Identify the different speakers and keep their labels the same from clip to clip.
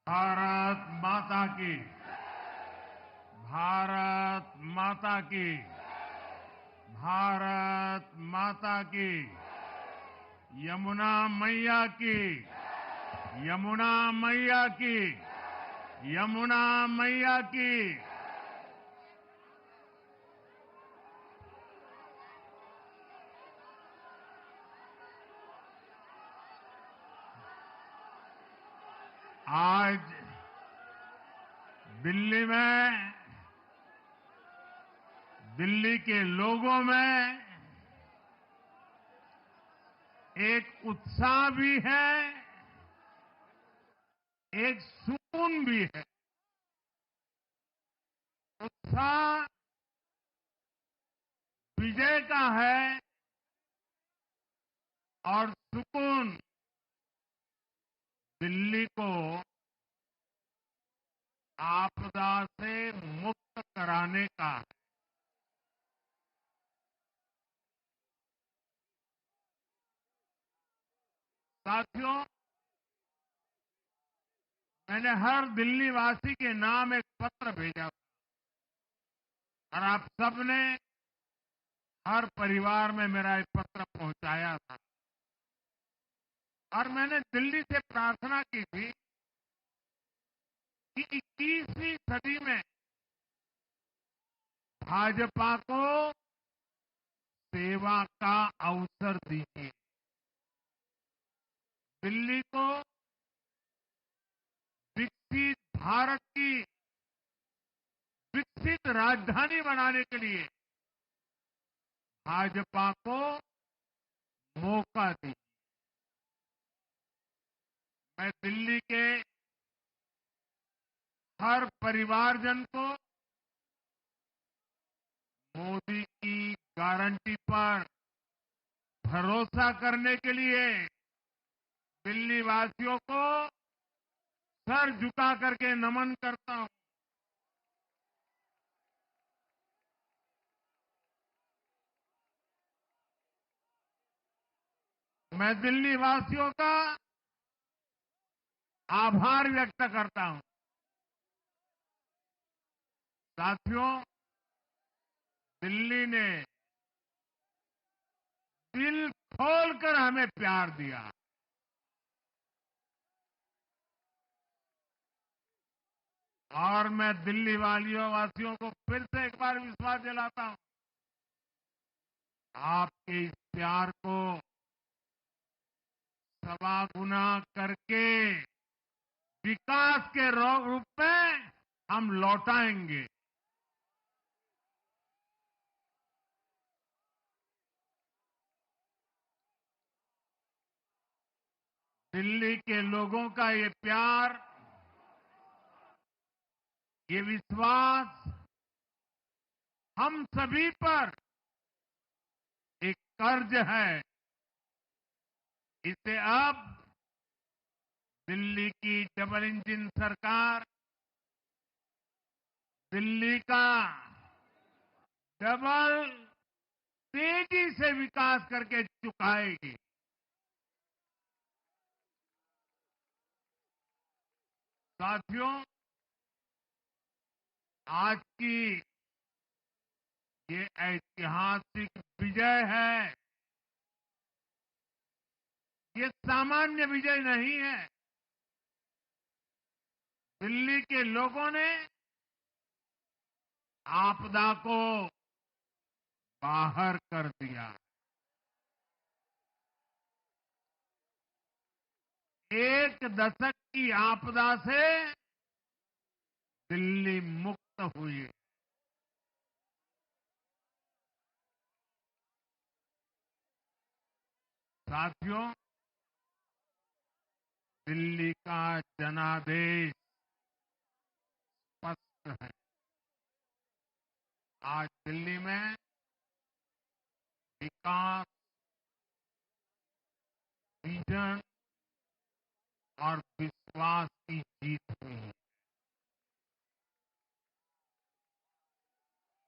Speaker 1: भारत माता की। भारत माता की। भारत माता की। यमुना मैया की। यमुना मैया की। यमुना मैया की। आज दिल्ली में, दिल्ली के लोगों में एक उत्साह भी है, एक सुकून भी है। उत्साह विजय का है और सुकून दिल्ली को आपदा से मुक्त कराने का है। साथियों, मैंने हर दिल्ली वासी के नाम एक पत्र भेजा था और आप सबने हर परिवार में मेरा एक पत्र पहुंचाया था और मैंने दिल्ली से प्रार्थना की थी कि 21वीं सदी में भाजपा को सेवा का अवसर दीजिए। दिल्ली को विकसित भारत की विकसित राजधानी बनाने के लिए भाजपा को मौका दीजिए। मैं दिल्ली के हर परिवारजन को मोदी की गारंटी पर भरोसा करने के लिए दिल्ली वासियों को सर झुका करके नमन करता हूं। मैं दिल्ली वासियों का आभार व्यक्त करता हूं। साथियों, दिल्ली ने दिल खोलकर हमें प्यार दिया और मैं दिल्ली वासियों को फिर से एक बार विश्वास दिलाता हूं। आपके इस प्यार को सवा गुना करके विकास के रूप में हम लौटाएंगे। दिल्ली के लोगों का ये प्यार, ये विश्वास हम सभी पर एक कर्ज है। इसे अब दिल्ली की डबल इंजन सरकार, दिल्ली का डबल तेजी से विकास करके चुकाएगी। साथियों, आज की ये ऐतिहासिक विजय है। ये सामान्य विजय नहीं है। दिल्ली के लोगों ने आपदा को बाहर कर दिया। एक दशक की आपदा से दिल्ली मुक्त हुई। साथियों, दिल्ली का जनादेश स्पष्ट है। आज दिल्ली में विकास, विजन और विश्वास की जीत हुई है।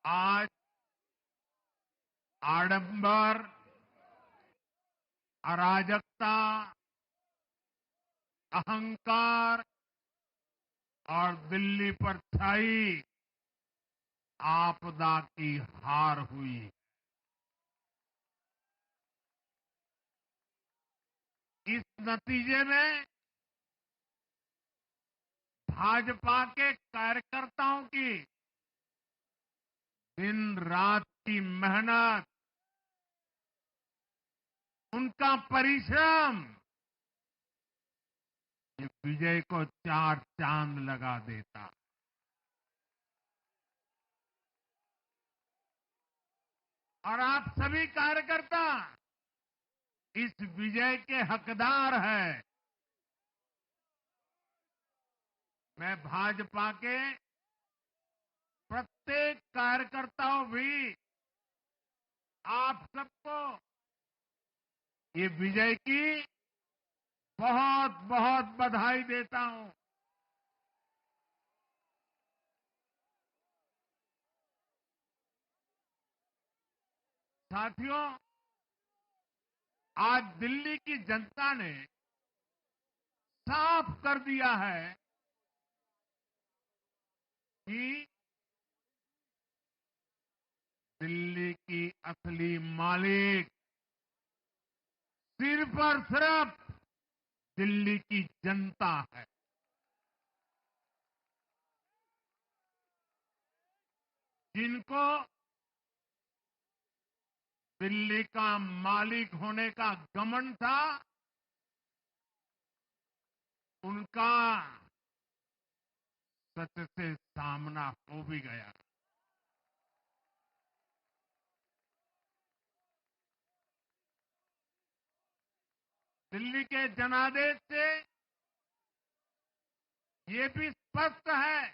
Speaker 1: आज आडंबर, अराजकता, अहंकार और दिल्ली पर छाई आपदा की हार हुई। इस नतीजे में भाजपा के कार्यकर्ताओं की दिन रात की मेहनत, उनका परिश्रम ये विजय को चार चांद लगा देता। और आप सभी कार्यकर्ता इस विजय के हकदार हैं। मैं भाजपा के प्रत्येक कार्यकर्ताओं भी आप सबको ये विजय की बहुत बहुत बधाई देता हूं। साथियों, आज दिल्ली की जनता ने साफ कर दिया है कि दिल्ली की असली मालिक सिर्फ और सिर्फ दिल्ली की जनता है। जिनको दिल्ली का मालिक होने का घमंड था, उनका सच से सामना हो भी गया। दिल्ली के जनादेश से ये भी स्पष्ट है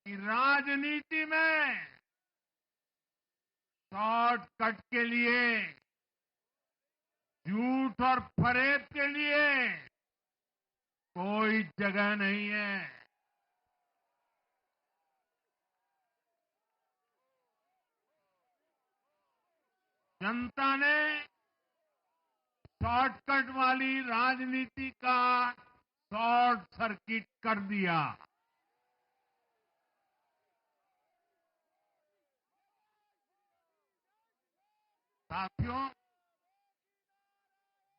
Speaker 1: कि राजनीति में शॉर्टकट के लिए, झूठ और फरेब के लिए कोई जगह नहीं है। जनता ने शॉर्टकट वाली राजनीति का शॉर्ट सर्किट कर दिया। साथियों,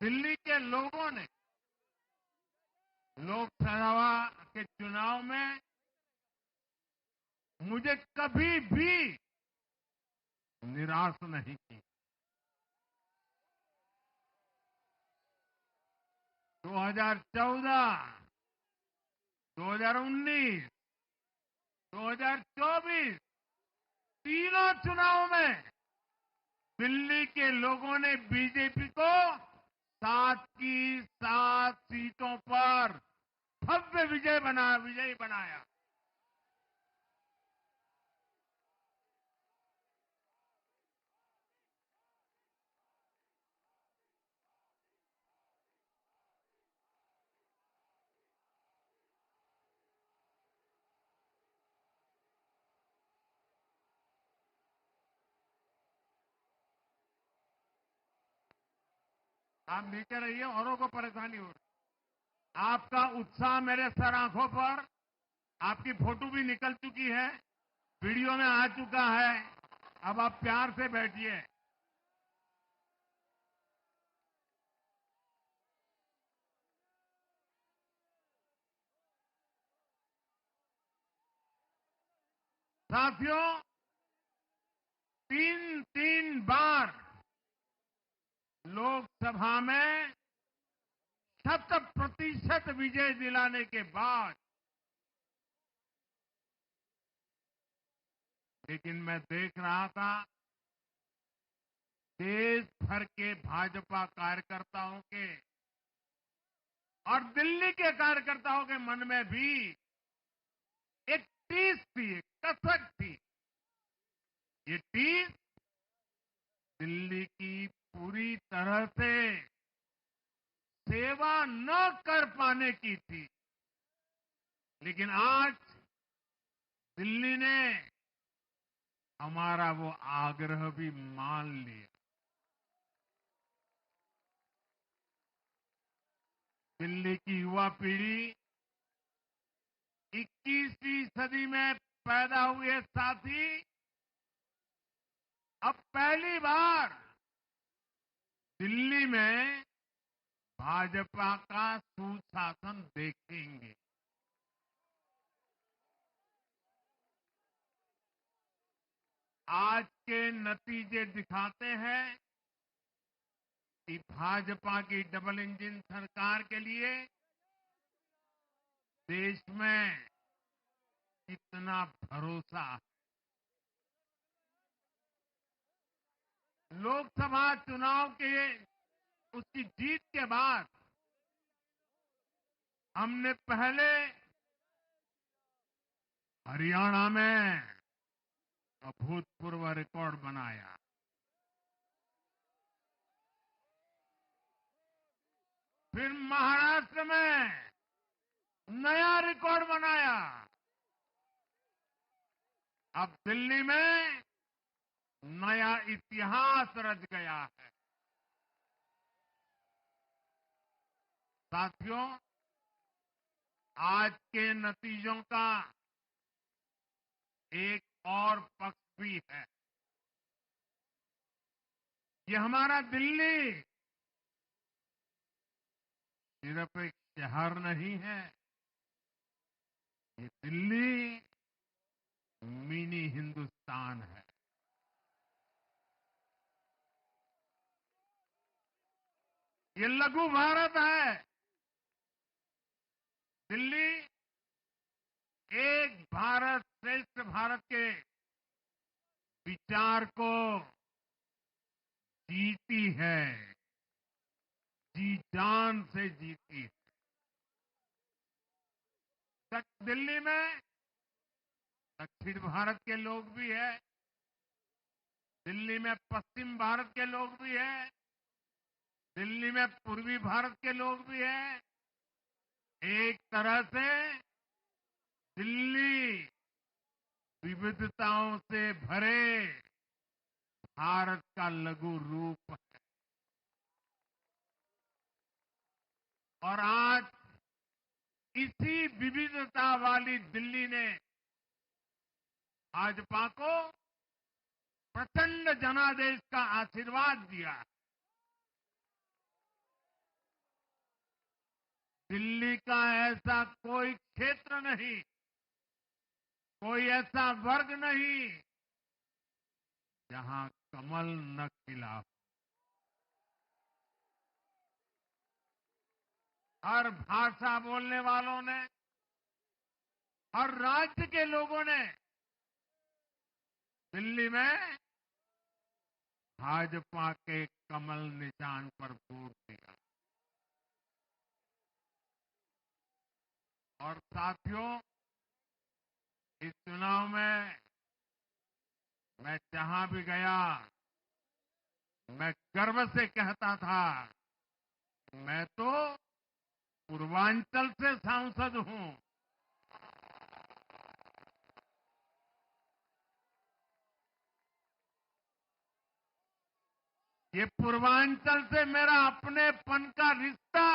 Speaker 1: दिल्ली के लोगों ने लोकसभा के चुनाव में मुझे कभी भी निराश नहीं की। 2014, 2019, 2024 तीनों चुनाव में दिल्ली के लोगों ने बीजेपी को 7 की 7 सीटों पर भव्य विजयी बनाया। आप नीचे रहिए, औरों को परेशानी हो रही। आपका उत्साह मेरे सर आंखों पर, आपकी फोटो भी निकल चुकी है, वीडियो में आ चुका है। अब आप प्यार से बैठिए। साथियों, 3 बार लोकसभा में 100% विजय दिलाने के बाद, लेकिन मैं देख रहा था देश भर के भाजपा कार्यकर्ताओं के और दिल्ली के कार्यकर्ताओं के मन में भी एक टीस थी, एक कसक थी। ये टीस दिल्ली की पूरी तरह से सेवा न कर पाने की थी। लेकिन आज दिल्ली ने हमारा वो आग्रह भी मान लिया। दिल्ली की युवा पीढ़ी 21वीं सदी में पैदा हुए साथी अब पहली बार दिल्ली में भाजपा का सुशासन देखेंगे। आज के नतीजे दिखाते हैं कि भाजपा की डबल इंजन सरकार के लिए देश में कितना भरोसा है। लोकसभा चुनाव के उसकी जीत के बाद हमने पहले हरियाणा में अभूतपूर्व रिकॉर्ड बनाया, फिर महाराष्ट्र में नया रिकॉर्ड बनाया, अब दिल्ली में नया इतिहास रच गया है। साथियों, आज के नतीजों का एक और पक्ष भी है। ये हमारा दिल्ली सिर्फ एक शहर नहीं है, ये दिल्ली मिनी हिंदुस्तान है। ये लघु भारत है। दिल्ली एक भारत श्रेष्ठ भारत के विचार को जीती है, जी जान से जीती है। दिल्ली में दक्षिण भारत के लोग भी हैं, दिल्ली में पश्चिम भारत के लोग भी हैं, दिल्ली में पूर्वी भारत के लोग भी हैं। एक तरह से दिल्ली विविधताओं से भरे भारत का लघु रूप है। और आज इसी विविधता वाली दिल्ली ने भाजपा को प्रचंड जनादेश का आशीर्वाद दिया। दिल्ली का ऐसा कोई क्षेत्र नहीं, कोई ऐसा वर्ग नहीं जहां कमल न खिला हो। हर भाषा बोलने वालों ने, हर राज्य के लोगों ने दिल्ली में भाजपा के कमल निशान पर वोट दिया। और साथियों, इस चुनाव में मैं जहां भी गया, मैं गर्व से कहता था, मैं तो पूर्वांचल से सांसद हूं। ये पूर्वांचल से मेरा अपनेपन का रिश्ता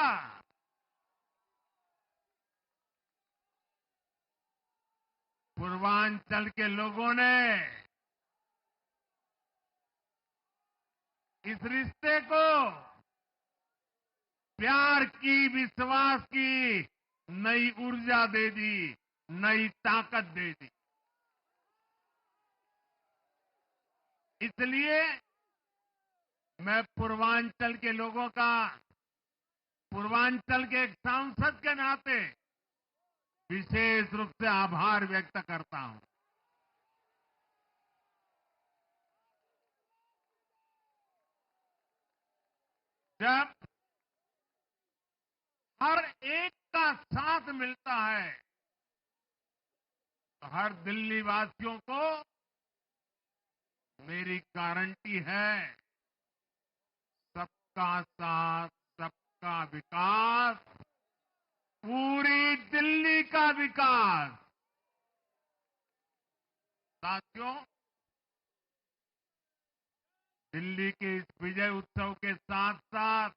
Speaker 1: पूर्वांचल के लोगों ने इस रिश्ते को प्यार की, विश्वास की नई ऊर्जा दे दी, नई ताकत दे दी। इसलिए मैं पूर्वांचल के लोगों का, पूर्वांचल के एक सांसद के नाते विशेष रूप से आभार व्यक्त करता हूं। जब हर एक का साथ मिलता है तो हर दिल्ली वासियों को मेरी गारंटी है, सबका साथ, सबका विकास, पूरी दिल्ली का विकास। साथियों, दिल्ली के इस विजय उत्सव के साथ साथ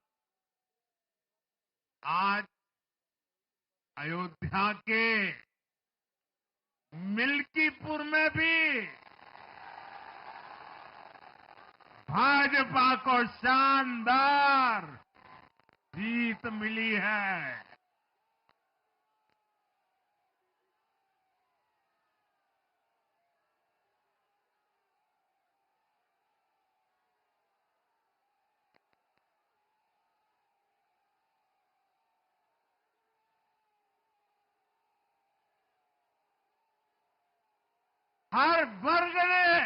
Speaker 1: आज अयोध्या के मिल्कीपुर में भी भाजपा को शानदार जीत मिली है। हर वर्ग ने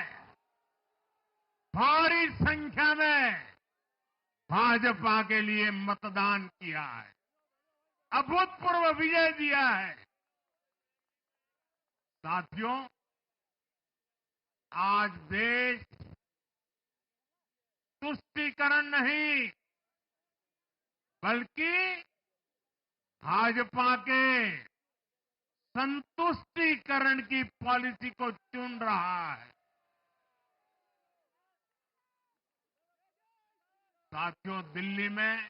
Speaker 1: भारी संख्या में भाजपा के लिए मतदान किया है, अभूतपूर्व विजय दिया है। साथियों, आज देश तुष्टीकरण नहीं बल्कि भाजपा के संतुष्टीकरण की पॉलिसी को चुन रहा है। साथियों, दिल्ली में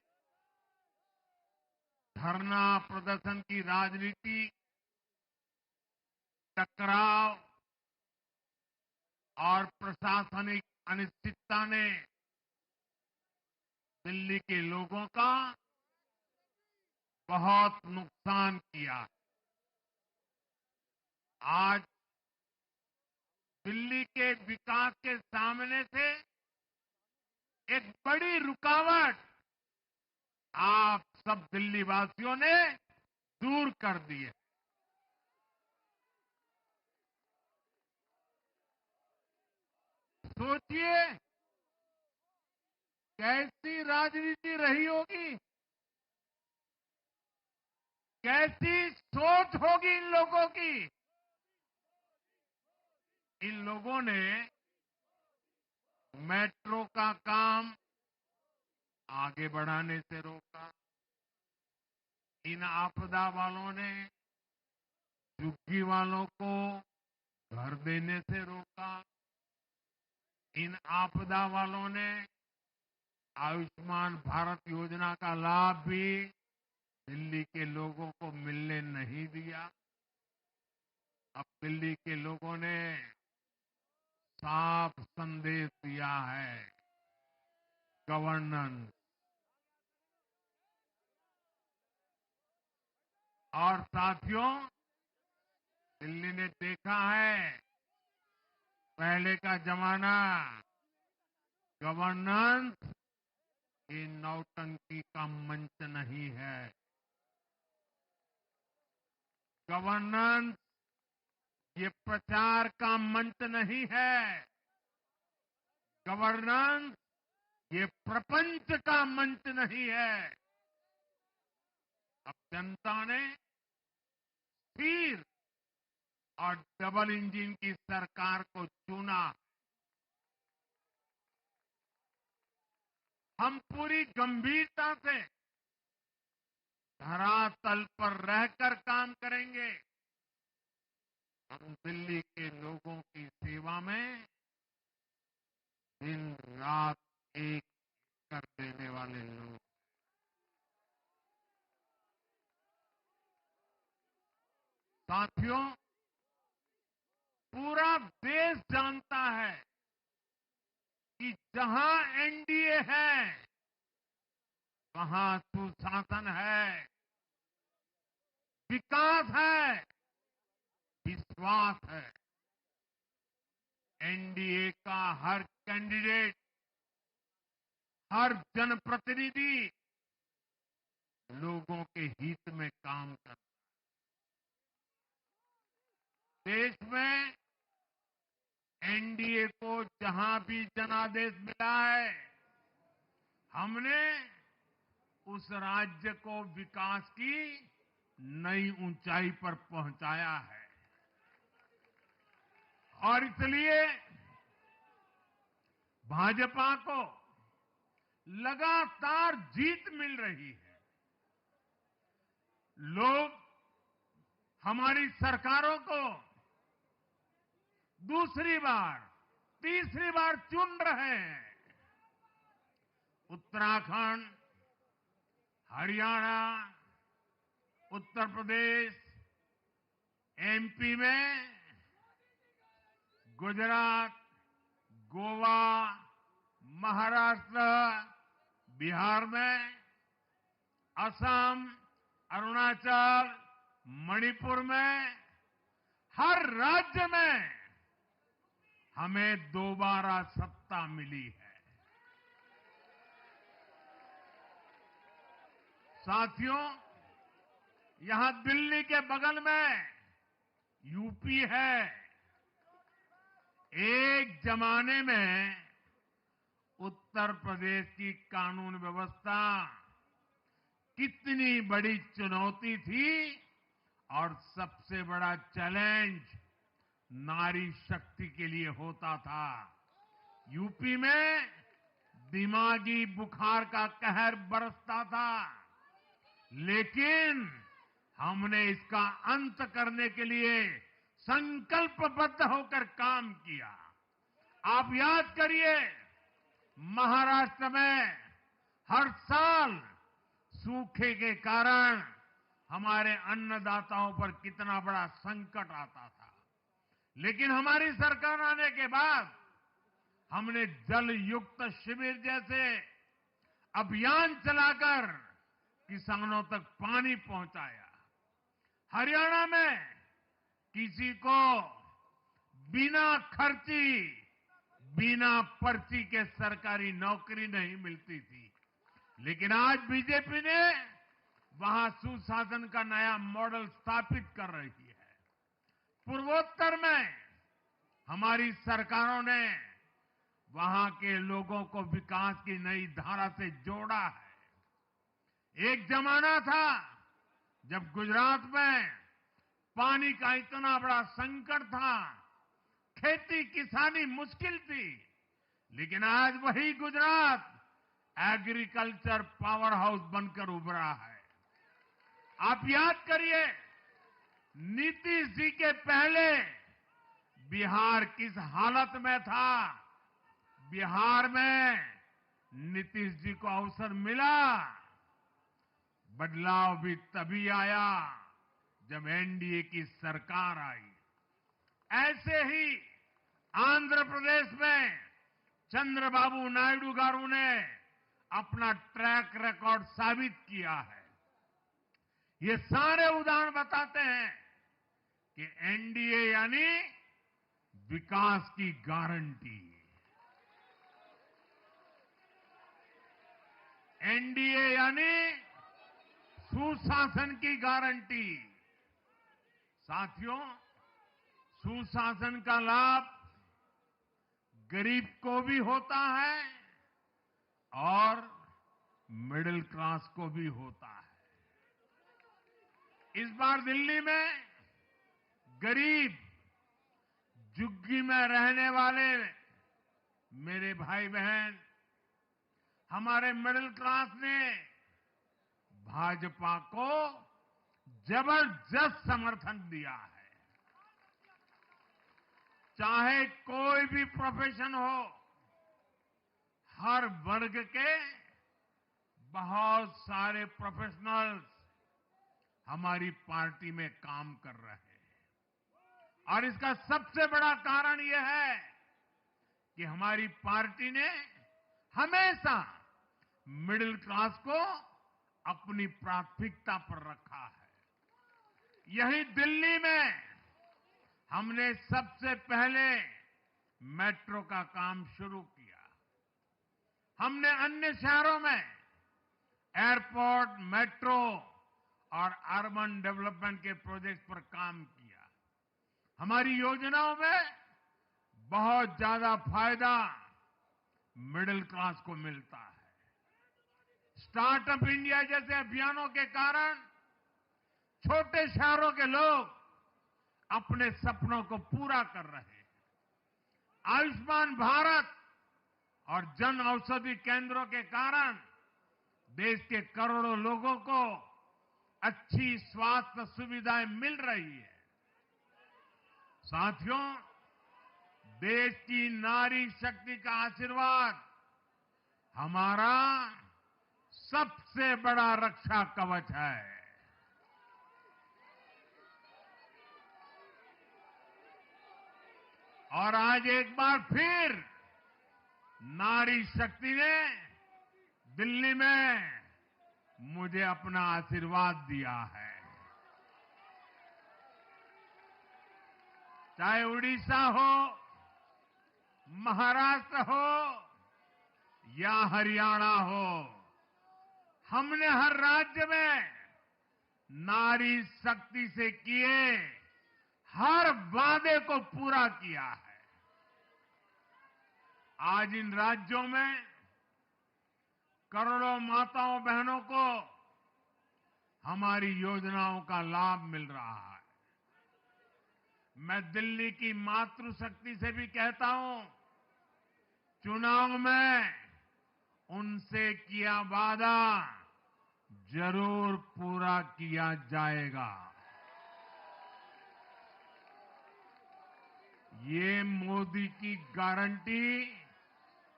Speaker 1: धरना प्रदर्शन की राजनीति, टकराव और प्रशासनिक अनिश्चितता ने दिल्ली के लोगों का बहुत नुकसान किया। आज दिल्ली के विकास के सामने से एक बड़ी रुकावट आप सब दिल्ली वासियों ने दूर कर दी है। सोचिए कैसी राजनीति रही होगी, कैसी सोच होगी इन लोगों की। इन लोगों ने मेट्रो का काम आगे बढ़ाने से रोका। इन आपदा वालों ने झुग्गी वालों को घर देने से रोका। इन आपदा वालों ने आयुष्मान भारत योजना का लाभ भी दिल्ली के लोगों को मिलने नहीं दिया। अब दिल्ली के लोगों ने साफ संदेश दिया है, गवर्नेंस। और साथियों, दिल्ली ने देखा है पहले का जमाना, गवर्नेंस ये नौटंकी का मंच नहीं है। गवर्नेंस ये प्रचार का मंच नहीं है। गवर्नेंस ये प्रपंच का मंच नहीं है। अब जनता ने स्थिर और डबल इंजन की सरकार को चुना। हम पूरी गंभीरता से धरातल पर रहकर काम करेंगे। हम दिल्ली के लोगों की सेवा में दिन रात एक कर देने वाले लोग। साथियों, पूरा देश जानता है कि जहां एनडीए है वहां सुशासन है, विकास है, विश्वास है। एनडीए का हर कैंडिडेट, हर जनप्रतिनिधि लोगों के हित में काम करता है। देश में एनडीए को जहां भी जनादेश मिला है, हमने उस राज्य को विकास की नई ऊंचाई पर पहुंचाया है। और इसलिए भाजपा को लगातार जीत मिल रही है। लोग हमारी सरकारों को दूसरी बार, तीसरी बार चुन रहे हैं। उत्तराखंड, हरियाणा, उत्तर प्रदेश, एमपी में गुजरात, गोवा, महाराष्ट्र, बिहार में, असम, अरुणाचल, मणिपुर में, हर राज्य में हमें दोबारा सत्ता मिली है। साथियों, यहां दिल्ली के बगल में यूपी है। एक जमाने में उत्तर प्रदेश की कानून व्यवस्था कितनी बड़ी चुनौती थी और सबसे बड़ा चैलेंज नारी शक्ति के लिए होता था। यूपी में दिमागी बुखार का कहर बरसता था, लेकिन हमने इसका अंत करने के लिए संकल्पबद्ध होकर काम किया। आप याद करिए, महाराष्ट्र में हर साल सूखे के कारण हमारे अन्नदाताओं पर कितना बड़ा संकट आता था, लेकिन हमारी सरकार आने के बाद हमने जल युक्त शिविर जैसे अभियान चलाकर किसानों तक पानी पहुंचाया। हरियाणा में किसी को बिना खर्ची, बिना पर्ची के सरकारी नौकरी नहीं मिलती थी, लेकिन आज बीजेपी ने वहां सुशासन का नया मॉडल स्थापित कर रही है। पूर्वोत्तर में हमारी सरकारों ने वहां के लोगों को विकास की नई धारा से जोड़ा है। एक जमाना था जब गुजरात में पानी का इतना बड़ा संकट था, खेती किसानी मुश्किल थी, लेकिन आज वही गुजरात एग्रीकल्चर पावर हाउस बनकर उभरा है। आप याद करिए, नीतीश जी के पहले बिहार किस हालत में था। बिहार में नीतीश जी को अवसर मिला। बदलाव भी तभी आया जब एनडीए की सरकार आई। ऐसे ही आंध्र प्रदेश में चंद्रबाबू नायडू गारू ने अपना ट्रैक रिकॉर्ड साबित किया है। ये सारे उदाहरण बताते हैं कि एनडीए यानी विकास की गारंटी। एनडीए यानी सुशासन की गारंटी। साथियों, सुशासन का लाभ गरीब को भी होता है और मिडिल क्लास को भी होता है। इस बार दिल्ली में गरीब, झुग्गी में रहने वाले मेरे भाई बहन, हमारे मिडिल क्लास ने भाजपा को जबरदस्त समर्थन दिया है। चाहे कोई भी प्रोफेशन हो, हर वर्ग के बहुत सारे प्रोफेशनल्स हमारी पार्टी में काम कर रहे हैं। और इसका सबसे बड़ा कारण यह है कि हमारी पार्टी ने हमेशा मिडिल क्लास को अपनी प्राथमिकता पर रखा है। यही दिल्ली में हमने सबसे पहले मेट्रो का काम शुरू किया। हमने अन्य शहरों में एयरपोर्ट, मेट्रो और अर्बन डेवलपमेंट के प्रोजेक्ट पर काम किया। हमारी योजनाओं में बहुत ज्यादा फायदा मिडिल क्लास को मिलता है। स्टार्टअप इंडिया जैसे अभियानों के कारण छोटे शहरों के लोग अपने सपनों को पूरा कर रहे हैं। आयुष्मान भारत और जन औषधि केंद्रों के कारण देश के करोड़ों लोगों को अच्छी स्वास्थ्य सुविधाएं मिल रही है। साथियों, देश की नारी शक्ति का आशीर्वाद हमारा सबसे बड़ा रक्षा कवच है। और आज एक बार फिर नारी शक्ति ने दिल्ली में मुझे अपना आशीर्वाद दिया है। चाहे उड़ीसा हो, महाराष्ट्र हो या हरियाणा हो, हमने हर राज्य में नारी शक्ति से किए हर वादे को पूरा किया है। आज इन राज्यों में करोड़ों माताओं बहनों को हमारी योजनाओं का लाभ मिल रहा है। मैं दिल्ली की मातृशक्ति से भी कहता हूं, चुनाव में उनसे किया वादा जरूर पूरा किया जाएगा। ये मोदी की गारंटी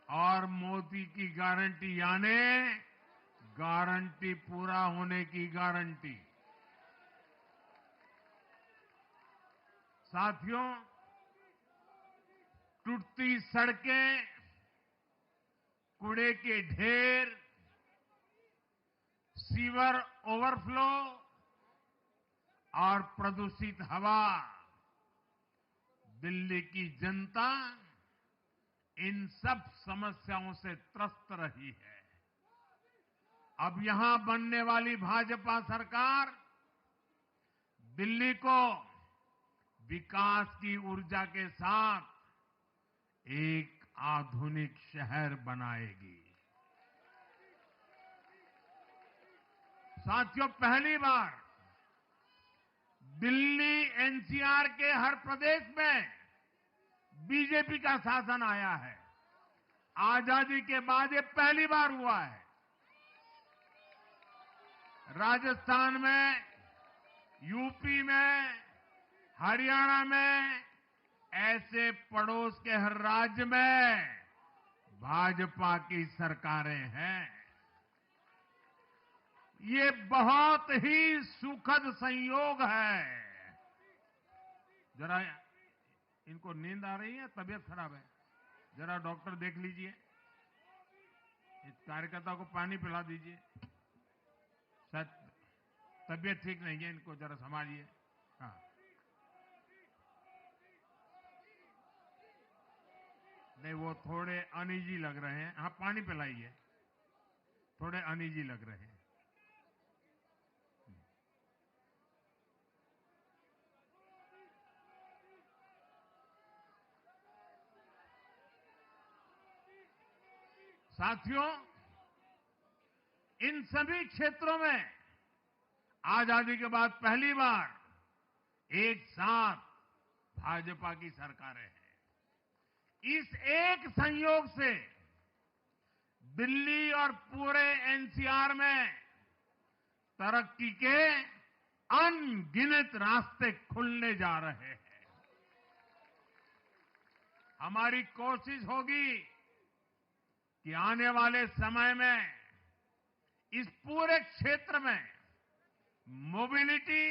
Speaker 1: और मोदी की गारंटी यानी गारंटी पूरा होने की गारंटी। साथियों, टूटती सड़कें, कूड़े के ढेर, सीवर ओवरफ्लो और प्रदूषित हवा, दिल्ली की जनता इन सब समस्याओं से त्रस्त रही है। अब यहां बनने वाली भाजपा सरकार दिल्ली को विकास की ऊर्जा के साथ एक आधुनिक शहर बनाएगी। साथियों, पहली बार दिल्ली एनसीआर के हर प्रदेश में बीजेपी का शासन आया है। आजादी के बाद ये पहली बार हुआ है। राजस्थान में, यूपी में, हरियाणा में, ऐसे पड़ोस के हर राज्य में भाजपा की सरकारें हैं। ये बहुत ही सुखद संयोग है। जरा इनको नींद आ रही है, तबीयत खराब है, जरा डॉक्टर देख लीजिए। इस कार्यकर्ता को पानी पिला दीजिए, शायद तबीयत ठीक नहीं है, इनको जरा संभालिए। हाँ, नहीं वो थोड़े अनईजी लग रहे हैं। हाँ, पानी पिलाइए, थोड़े अनईजी लग रहे हैं। साथियों, इन सभी क्षेत्रों में आजादी के बाद पहली बार एक साथ भाजपा की सरकारें हैं। इस एक संयोग से दिल्ली और पूरे एनसीआर में तरक्की के अनगिनत रास्ते खुलने जा रहे हैं। हमारी कोशिश होगी कि आने वाले समय में इस पूरे क्षेत्र में मोबिलिटी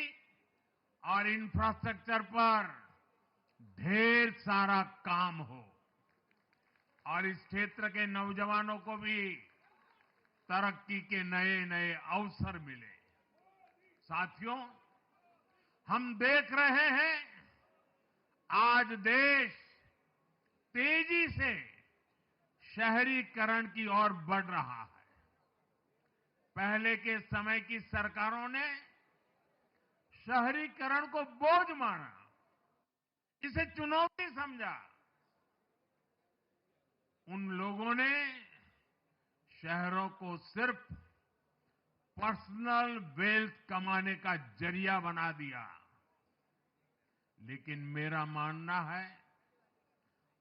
Speaker 1: और इंफ्रास्ट्रक्चर पर ढेर सारा काम हो और इस क्षेत्र के नौजवानों को भी तरक्की के नए नए अवसर मिले। साथियों, हम देख रहे हैं आज देश तेजी से शहरीकरण की ओर बढ़ रहा है। पहले के समय की सरकारों ने शहरीकरण को बोझ माना, इसे चुनौती समझा। उन लोगों ने शहरों को सिर्फ पर्सनल वेल्थ कमाने का जरिया बना दिया। लेकिन मेरा मानना है,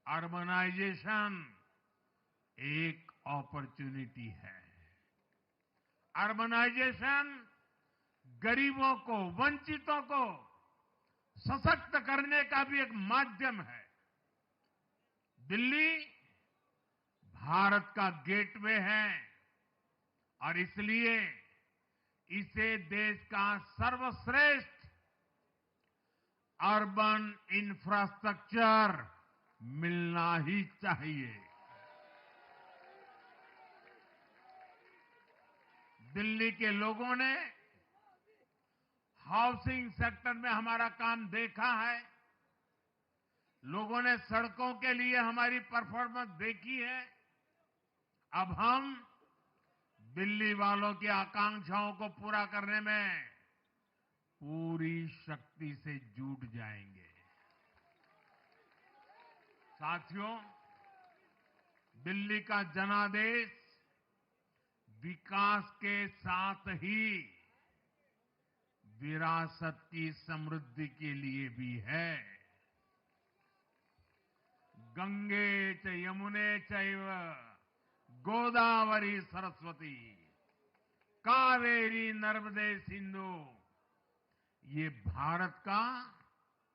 Speaker 1: अर्बनाइजेशन एक अपॉर्चुनिटी है। अर्बनाइजेशन गरीबों को, वंचितों को सशक्त करने का भी एक माध्यम है। दिल्ली भारत का गेटवे है और इसलिए इसे देश का सर्वश्रेष्ठ अर्बन इंफ्रास्ट्रक्चर मिलना ही चाहिए। दिल्ली के लोगों ने हाउसिंग सेक्टर में हमारा काम देखा है। लोगों ने सड़कों के लिए हमारी परफॉर्मेंस देखी है। अब हम दिल्ली वालों की आकांक्षाओं को पूरा करने में पूरी शक्ति से जुट जाएंगे। साथियों, दिल्ली का जनादेश विकास के साथ ही विरासत की समृद्धि के लिए भी है। गंगे च यमुने चैव गोदावरी सरस्वती कावेरी नर्मदे सिंधु, ये भारत का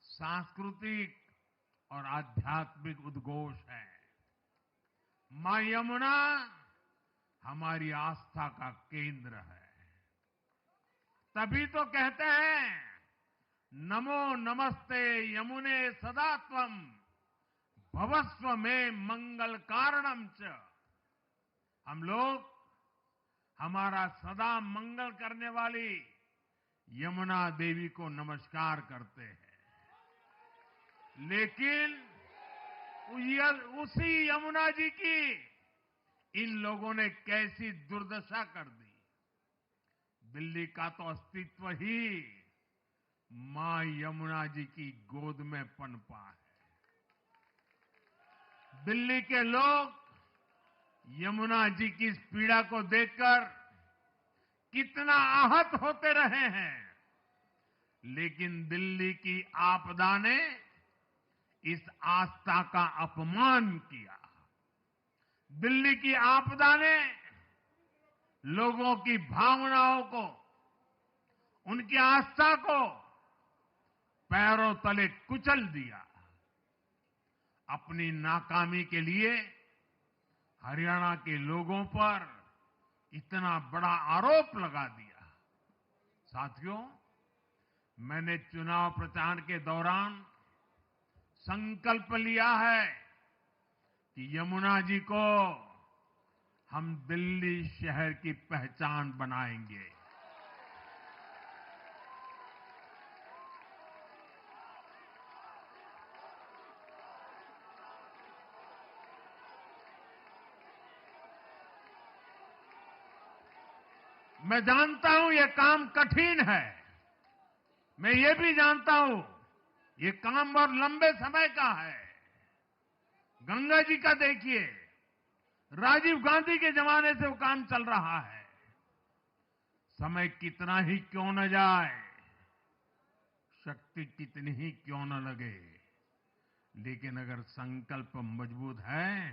Speaker 1: सांस्कृतिक और आध्यात्मिक उद्घोष है। मां यमुना हमारी आस्था का केंद्र है। तभी तो कहते हैं, नमो नमस्ते यमुने सदा त्वम भवस्व में मंगल कारणम च। हम लोग हमारा सदा मंगल करने वाली यमुना देवी को नमस्कार करते हैं। लेकिन उसी यमुना जी की इन लोगों ने कैसी दुर्दशा कर दी। दिल्ली का तो अस्तित्व ही मां यमुना जी की गोद में पनपा है। दिल्ली के लोग यमुना जी की इस पीड़ा को देखकर कितना आहत होते रहे हैं, लेकिन दिल्ली की आपदा ने इस आस्था का अपमान किया। दिल्ली की आपदा ने लोगों की भावनाओं को, उनकी आस्था को पैरों तले कुचल दिया। अपनी नाकामी के लिए हरियाणा के लोगों पर इतना बड़ा आरोप लगा दिया। साथियों, मैंने चुनाव प्रचार के दौरान संकल्प लिया है कि यमुना जी को हम दिल्ली शहर की पहचान बनाएंगे। मैं जानता हूं ये काम कठिन है। मैं ये भी जानता हूं ये काम बहुत लंबे समय का है। गंगा जी का देखिए, राजीव गांधी के जमाने से वो काम चल रहा है। समय कितना ही क्यों न जाए, शक्ति कितनी ही क्यों न लगे, लेकिन अगर संकल्प मजबूत है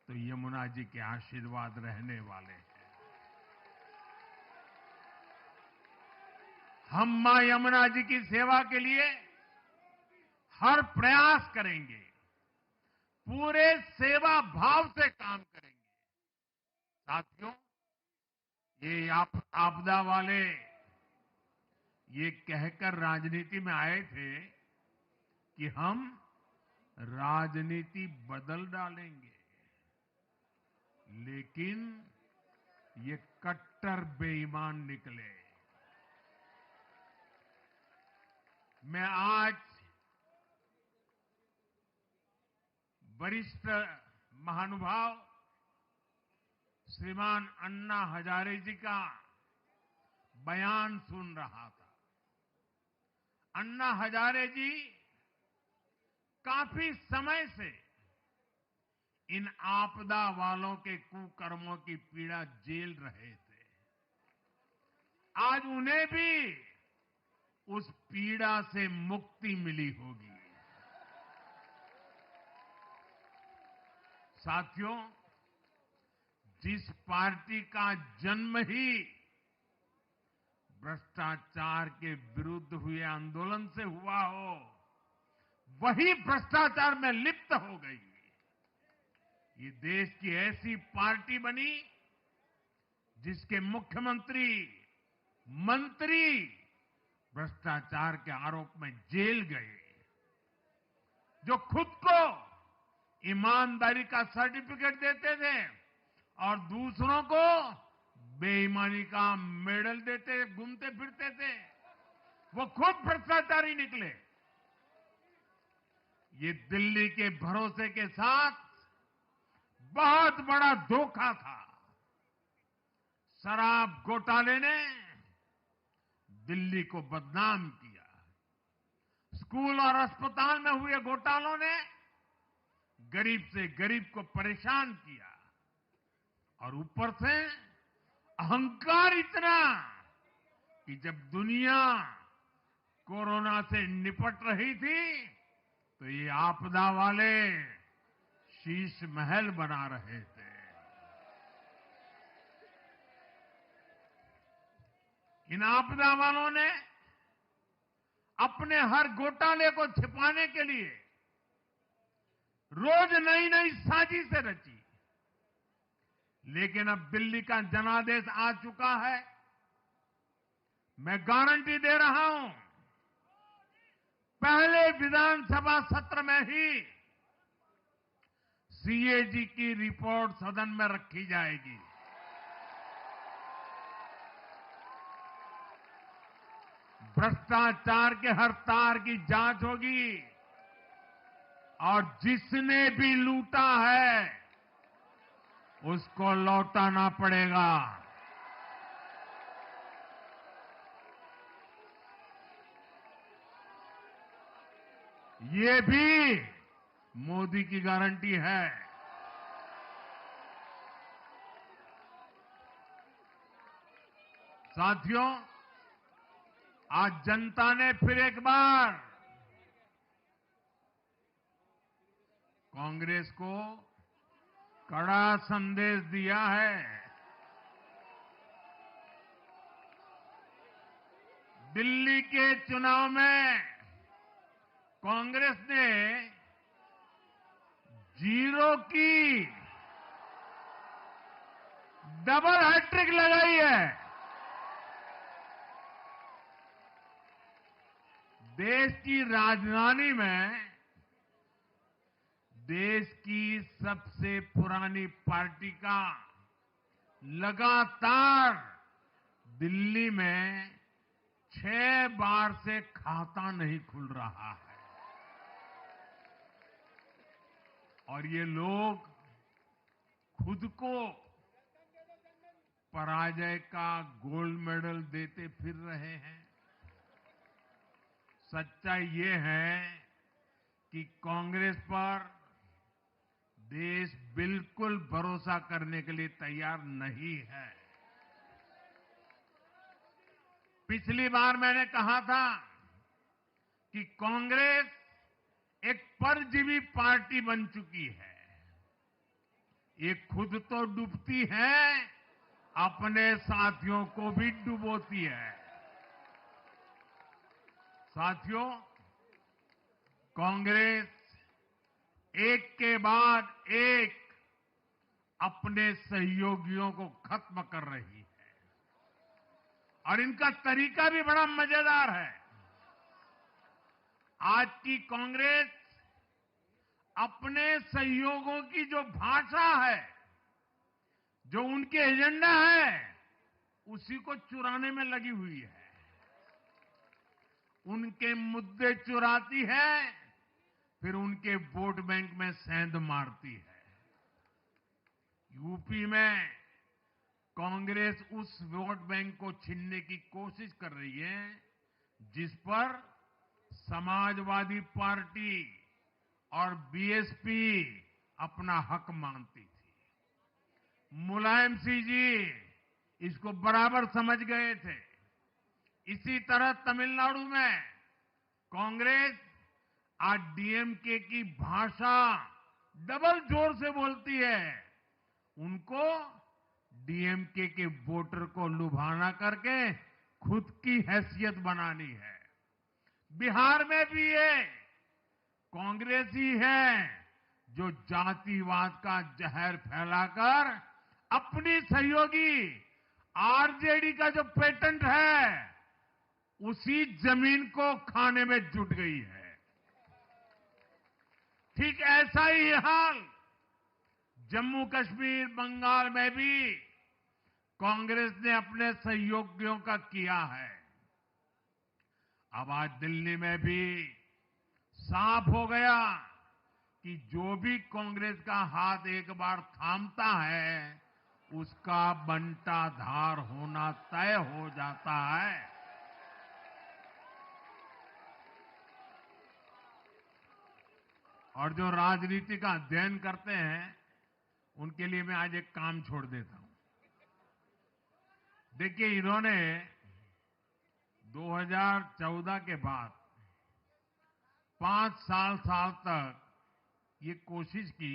Speaker 1: तो यमुना जी के आशीर्वाद रहने वाले हैं। हम मां यमुना जी की सेवा के लिए हर प्रयास करेंगे, पूरे सेवा भाव से काम करेंगे। साथियों, ये आपदा वाले ये कहकर राजनीति में आए थे कि हम राजनीति बदल डालेंगे, लेकिन ये कट्टर बेईमान निकले। मैं आज वरिष्ठ महानुभाव श्रीमान अन्ना हजारे जी का बयान सुन रहा था। अन्ना हजारे जी काफी समय से इन आपदा वालों के कुकर्मों की पीड़ा झेल रहे थे। आज उन्हें भी उस पीड़ा से मुक्ति मिली होगी। साथियों, जिस पार्टी का जन्म ही भ्रष्टाचार के विरुद्ध हुए आंदोलन से हुआ हो, वही भ्रष्टाचार में लिप्त हो गई। ये देश की ऐसी पार्टी बनी जिसके मुख्यमंत्री, मंत्री भ्रष्टाचार के आरोप में जेल गए, जो खुद को ईमानदारी का सर्टिफिकेट देते थे और दूसरों को बेईमानी का मेडल देते घूमते फिरते थे। वो खुद भ्रष्टाचारी निकले। ये दिल्ली के भरोसे के साथ बहुत बड़ा धोखा था। शराब घोटाले ने दिल्ली को बदनाम किया। स्कूल और अस्पताल में हुए घोटालों ने गरीब से गरीब को परेशान किया और ऊपर से अहंकार इतना कि जब दुनिया कोरोना से निपट रही थी तो ये आपदा वाले शीश महल बना रहे थे। इन आपदा वालों ने अपने हर घोटाले को छिपाने के लिए रोज नई नई साजिशें रची। लेकिन अब दिल्ली का जनादेश आ चुका है। मैं गारंटी दे रहा हूं, पहले विधानसभा सत्र में ही सीएजी की रिपोर्ट सदन में रखी जाएगी। भ्रष्टाचार के हर तार की जांच होगी और जिसने भी लूटा है उसको लौटाना पड़ेगा। ये भी मोदी की गारंटी है। साथियों, आज जनता ने फिर एक बार कांग्रेस को कड़ा संदेश दिया है। दिल्ली के चुनाव में कांग्रेस ने जीरो की डबल हैट्रिक लगाई है। देश की राजधानी में देश की सबसे पुरानी पार्टी का लगातार दिल्ली में 6 बार से खाता नहीं खुल रहा है और ये लोग खुद को पराजय का गोल्ड मेडल देते फिर रहे हैं। सच्चाई ये है कि कांग्रेस पर देश बिल्कुल भरोसा करने के लिए तैयार नहीं है। पिछली बार मैंने कहा था कि कांग्रेस एक परजीवी पार्टी बन चुकी है। ये खुद तो डूबती है, अपने साथियों को भी डुबोती है। साथियों, कांग्रेस एक के बाद एक अपने सहयोगियों को खत्म कर रही है और इनका तरीका भी बड़ा मजेदार है। आज की कांग्रेस अपने सहयोगों की जो भाषा है, जो उनके एजेंडा है, उसी को चुराने में लगी हुई है। उनके मुद्दे चुराती है, फिर उनके वोट बैंक में सेंध मारती है। यूपी में कांग्रेस उस वोट बैंक को छीनने की कोशिश कर रही है जिस पर समाजवादी पार्टी और बीएसपी अपना हक मानती थी। मुलायम सिंह जी इसको बराबर समझ गए थे। इसी तरह तमिलनाडु में कांग्रेस आज डीएमके की भाषा डबल जोर से बोलती है। उनको डीएमके के वोटर को लुभाना करके खुद की हैसियत बनानी है। बिहार में भी ये कांग्रेस ही है जो जातिवाद का जहर फैलाकर अपनी सहयोगी आरजेडी का जो पेटेंट है उसी जमीन को खाने में जुट गई है। ठीक ऐसा ही हाल जम्मू कश्मीर, बंगाल में भी कांग्रेस ने अपने सहयोगियों का किया है। अब आज दिल्ली में भी साफ हो गया कि जो भी कांग्रेस का हाथ एक बार थामता है, उसका बंटाधार होना तय हो जाता है। और जो राजनीति का अध्ययन करते हैं, उनके लिए मैं आज एक काम छोड़ देता हूं। देखिए, इन्होंने 2014 के बाद 5 साल तक ये कोशिश की,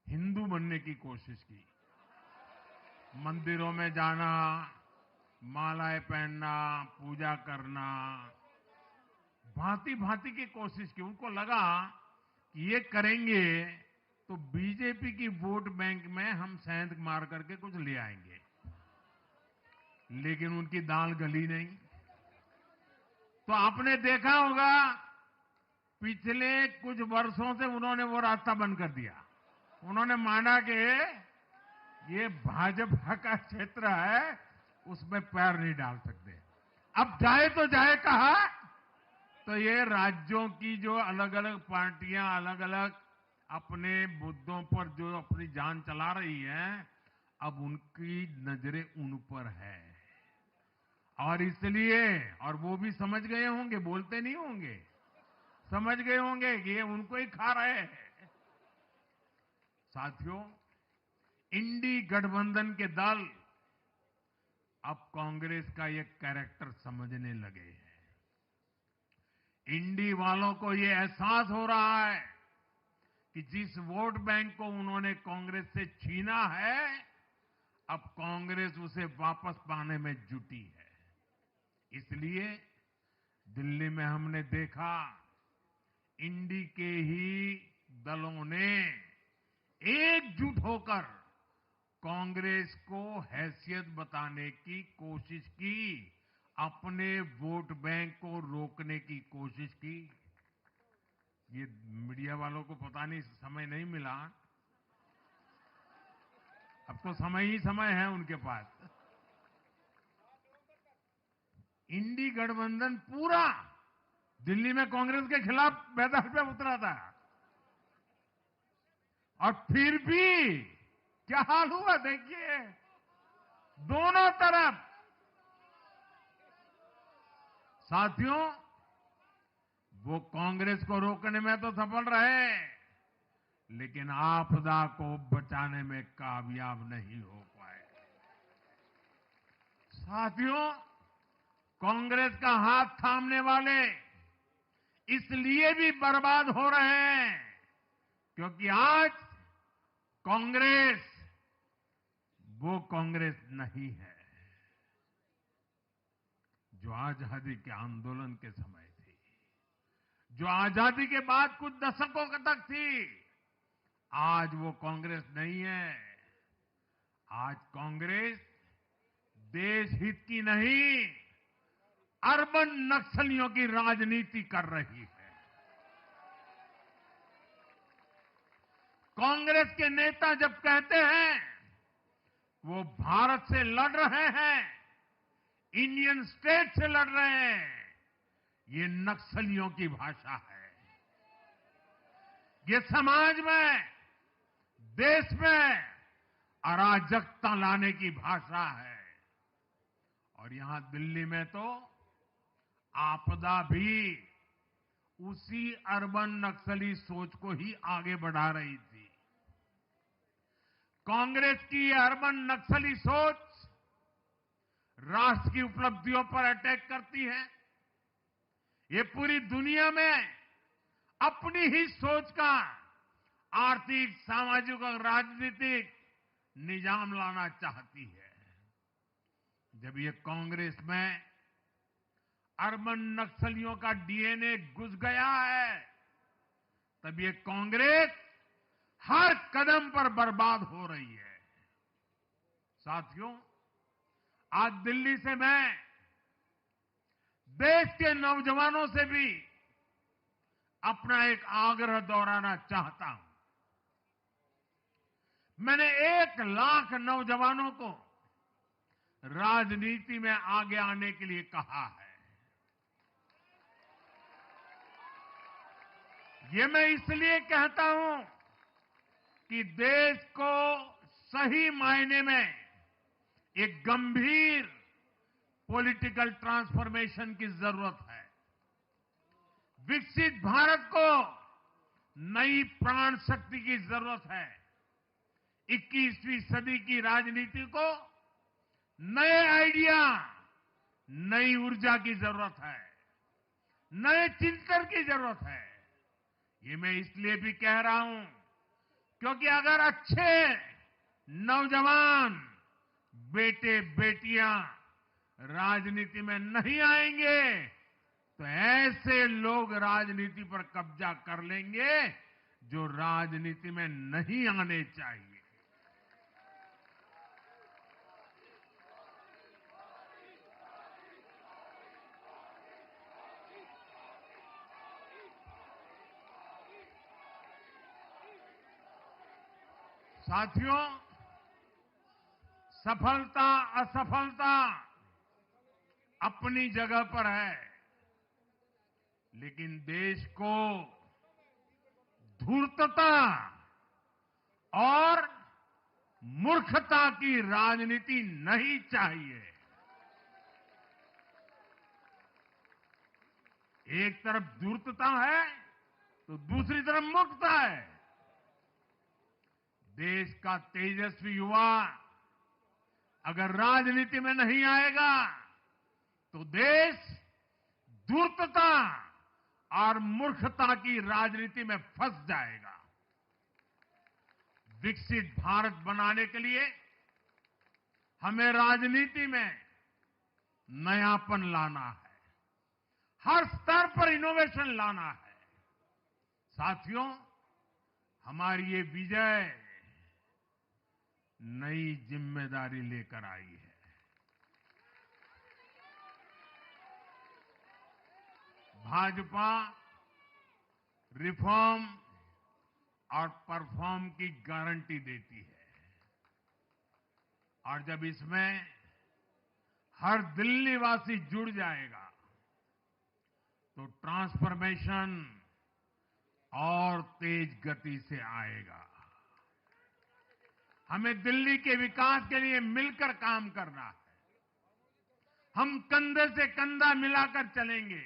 Speaker 1: हिंदू बनने की कोशिश की। मंदिरों में जाना, मालाएं पहनना, पूजा करना, भांति भांति की कोशिश की। उनको लगा कि ये करेंगे तो बीजेपी की वोट बैंक में हम सेंध मार करके कुछ ले आएंगे, लेकिन उनकी दाल गली नहीं। तो आपने देखा होगा, पिछले कुछ वर्षों से उन्होंने वो रास्ता बंद कर दिया। उन्होंने माना कि ये भाजपा का क्षेत्र है, उसमें पैर नहीं डाल सकते। अब जाए तो जाए कहा, तो ये राज्यों की जो अलग अलग पार्टियां अलग अलग अपने मुद्दों पर जो अपनी जान चला रही हैं, अब उनकी नजरें उन पर है। और इसलिए, और वो भी समझ गए होंगे, बोलते नहीं होंगे, समझ गए होंगे कि ये उनको ही खा रहे हैं। साथियों, इंडी गठबंधन के दल अब कांग्रेस का ये कैरेक्टर समझने लगे हैं। इंडी वालों को ये एहसास हो रहा है कि जिस वोट बैंक को उन्होंने कांग्रेस से छीना है, अब कांग्रेस उसे वापस पाने में जुटी है। इसलिए दिल्ली में हमने देखा, इंडी के ही दलों ने एकजुट होकर कांग्रेस को हैसियत बताने की कोशिश की, अपने वोट बैंक को रोकने की कोशिश की। ये मीडिया वालों को पता नहीं, समय नहीं मिला। अब तो समय ही समय है उनके पास। इंडी गठबंधन पूरा दिल्ली में कांग्रेस के खिलाफ मैदान पे उतरा था, और फिर भी क्या हाल हुआ देखिए, दोनों तरफ। साथियों, वो कांग्रेस को रोकने में तो सफल रहे, लेकिन आपदा को बचाने में कामयाब नहीं हो पाए। साथियों, कांग्रेस का हाथ थामने वाले इसलिए भी बर्बाद हो रहे हैं क्योंकि आज कांग्रेस वो कांग्रेस नहीं है जो आजादी के आंदोलन के समय थी, जो आजादी के बाद कुछ दशकों तक थी। आज वो कांग्रेस नहीं है। आज कांग्रेस देश हित की नहीं, अर्बन नक्सलियों की राजनीति कर रही है। कांग्रेस के नेता जब कहते हैं वो भारत से लड़ रहे हैं, इंडियन स्टेट से लड़ रहे हैं, ये नक्सलियों की भाषा है। ये समाज में, देश में अराजकता लाने की भाषा है। और यहां दिल्ली में तो आपदा भी उसी अर्बन नक्सली सोच को ही आगे बढ़ा रही थी। कांग्रेस की ये अर्बन नक्सली सोच राष्ट्र की उपलब्धियों पर अटैक करती है। ये पूरी दुनिया में अपनी ही सोच का आर्थिक, सामाजिक और राजनीतिक निजाम लाना चाहती है। जब ये कांग्रेस में अर्बन नक्सलियों का डीएनए घुस गया है, तब ये कांग्रेस हर कदम पर बर्बाद हो रही है। साथियों, आज दिल्ली से मैं देश के नौजवानों से भी अपना एक आग्रह दोहराना चाहता हूं। मैंने 1 लाख नौजवानों को राजनीति में आगे आने के लिए कहा है। ये मैं इसलिए कहता हूं कि देश को सही मायने में एक गंभीर पॉलिटिकल ट्रांसफॉर्मेशन की जरूरत है। विकसित भारत को नई प्राण शक्ति की जरूरत है। 21वीं सदी की राजनीति को नए आइडिया, नई ऊर्जा की जरूरत है, नए चिंतन की जरूरत है। ये मैं इसलिए भी कह रहा हूं क्योंकि अगर अच्छे नौजवान बेटे बेटियां राजनीति में नहीं आएंगे तो ऐसे लोग राजनीति पर कब्जा कर लेंगे जो राजनीति में नहीं आने चाहिए। साथियों, सफलता असफलता अपनी जगह पर है, लेकिन देश को धूर्तता और मूर्खता की राजनीति नहीं चाहिए। एक तरफ धूर्तता है तो दूसरी तरफ मूर्खता है। देश का तेजस्वी युवा अगर राजनीति में नहीं आएगा तो देश धूर्तता और मूर्खता की राजनीति में फंस जाएगा। विकसित भारत बनाने के लिए हमें राजनीति में नयापन लाना है, हर स्तर पर इनोवेशन लाना है। साथियों, हमारी ये विजय नई जिम्मेदारी लेकर आई है। भाजपा रिफॉर्म और परफॉर्म की गारंटी देती है और जब इसमें हर दिल्ली वासी जुड़ जाएगा तो ट्रांसफॉर्मेशन और तेज गति से आएगा। हमें दिल्ली के विकास के लिए मिलकर काम करना है। हम कंधे से कंधा मिलाकर चलेंगे।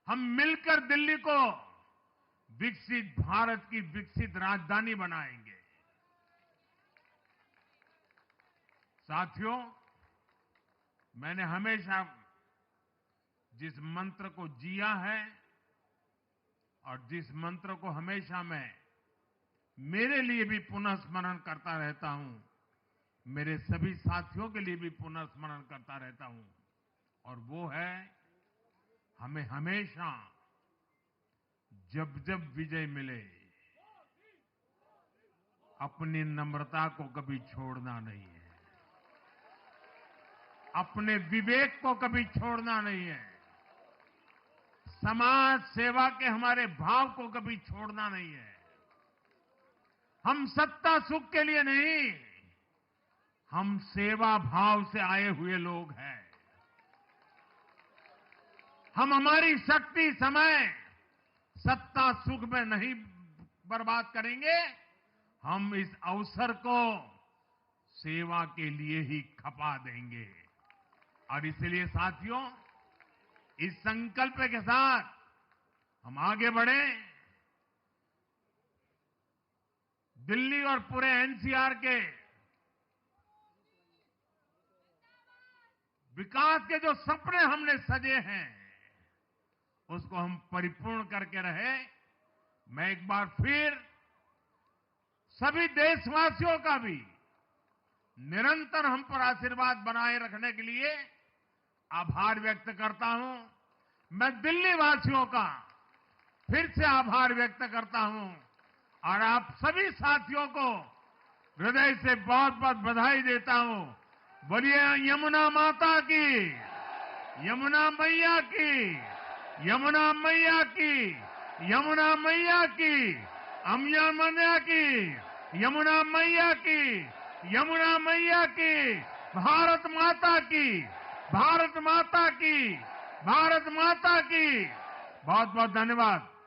Speaker 1: हम मिलकर दिल्ली को विकसित भारत की विकसित राजधानी बनाएंगे। साथियों, मैंने हमेशा जिस मंत्र को जिया है और जिस मंत्र को हमेशा मैं मेरे लिए भी पुनः स्मरण करता रहता हूं, मेरे सभी साथियों के लिए भी पुनः स्मरण करता रहता हूं, और वो है हमें हमेशा जब जब विजय मिले अपनी नम्रता को कभी छोड़ना नहीं है, अपने विवेक को कभी छोड़ना नहीं है, समाज सेवा के हमारे भाव को कभी छोड़ना नहीं है। हम सत्ता सुख के लिए नहीं, हम सेवा भाव से आए हुए लोग हैं। हम हमारी शक्ति समय सत्ता सुख में नहीं बर्बाद करेंगे, हम इस अवसर को सेवा के लिए ही खपा देंगे। और इसलिए साथियों, इस संकल्प के साथ हम आगे बढ़ें। दिल्ली और पूरे एनसीआर के विकास के जो सपने हमने सजे हैं उसको हम परिपूर्ण करके रहे। मैं एक बार फिर सभी देशवासियों का भी निरंतर हम पर आशीर्वाद बनाए रखने के लिए आभार व्यक्त करता हूं। मैं दिल्ली वासियों का फिर से आभार व्यक्त करता हूं और आप सभी साथियों को हृदय से बहुत बहुत बधाई देता हूं। बोलिए यमुना माता की, यमुना मैया की, यमुना मैया की, यमुना मैया की, अम्या मैया की, यमुना मैया की, यमुना मैया की, भारत माता की, भारत माता की, भारत माता की। बहुत बहुत धन्यवाद।